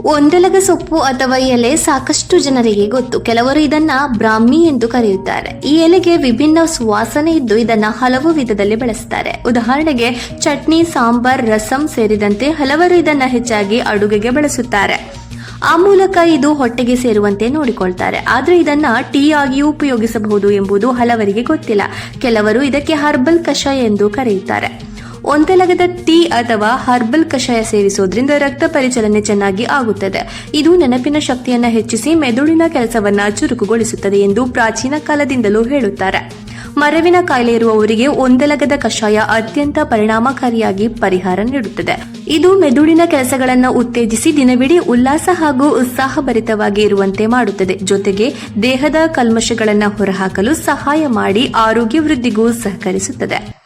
ಒಂದೆಲಗ ಸೊಪ್ಪು ಅಥವಾ ಎಲೆ ಸಾಕಷ್ಟು ಜನರಿಗೆ ಗೊತ್ತು. ಕೆಲವರು ಇದನ್ನ ಬ್ರಾಹ್ಮಿ ಎಂದು ಕರೆಯುತ್ತಾರೆ. ಈ ಎಲೆಗೆ ವಿಭಿನ್ನ ಸುವಾಸನೆ ಇದ್ದು ಇದನ್ನ ಹಲವು ವಿಧದಲ್ಲಿ ಬಳಸುತ್ತಾರೆ. ಉದಾಹರಣೆಗೆ ಚಟ್ನಿ, ಸಾಂಬಾರ್, ರಸಂ ಸೇರಿದಂತೆ ಹಲವರು ಇದನ್ನ ಹೆಚ್ಚಾಗಿ ಅಡುಗೆಗೆ ಬಳಸುತ್ತಾರೆ. ಆ ಮೂಲಕ ಇದು ಹೊಟ್ಟೆಗೆ ಸೇರುವಂತೆ ನೋಡಿಕೊಳ್ತಾರೆ. ಆದ್ರೆ ಇದನ್ನ ಟೀ ಆಗಿಯೂ ಉಪಯೋಗಿಸಬಹುದು ಎಂಬುದು ಹಲವರಿಗೆ ಗೊತ್ತಿಲ್ಲ. ಕೆಲವರು ಇದಕ್ಕೆ ಹರ್ಬಲ್ ಕಷಾಯ ಎಂದು ಕರೆಯುತ್ತಾರೆ. ಒಂದೆಲಗದ ಟೀ ಅಥವಾ ಹರ್ಬಲ್ ಕಷಾಯ ಸೇವಿಸೋದ್ರಿಂದ ರಕ್ತ ಪರಿಚಲನೆ ಚೆನ್ನಾಗಿ ಆಗುತ್ತದೆ. ಇದು ನೆನಪಿನ ಶಕ್ತಿಯನ್ನ ಹೆಚ್ಚಿಸಿ ಮೆದುಳಿನ ಕೆಲಸವನ್ನ ಚುರುಕುಗೊಳಿಸುತ್ತದೆ ಎಂದು ಪ್ರಾಚೀನ ಕಾಲದಿಂದಲೂ ಹೇಳುತ್ತಾರೆ. ಮರವಿನ ಕಾಯಿಲೆ ಇರುವವರಿಗೆ ಒಂದೆಲಗದ ಕಷಾಯ ಅತ್ಯಂತ ಪರಿಣಾಮಕಾರಿಯಾಗಿ ಪರಿಹಾರ ನೀಡುತ್ತದೆ. ಇದು ಮೆದುಳಿನ ಕೆಲಸಗಳನ್ನು ಉತ್ತೇಜಿಸಿ ದಿನವಿಡೀ ಉಲ್ಲಾಸ ಹಾಗೂ ಉತ್ಸಾಹಭರಿತವಾಗಿ ಇರುವಂತೆ ಮಾಡುತ್ತದೆ. ಜೊತೆಗೆ ದೇಹದ ಕಲ್ಮಶಗಳನ್ನು ಹೊರಹಾಕಲು ಸಹಾಯ ಮಾಡಿ ಆರೋಗ್ಯ ವೃದ್ಧಿಗೂ ಸಹಕರಿಸುತ್ತದೆ.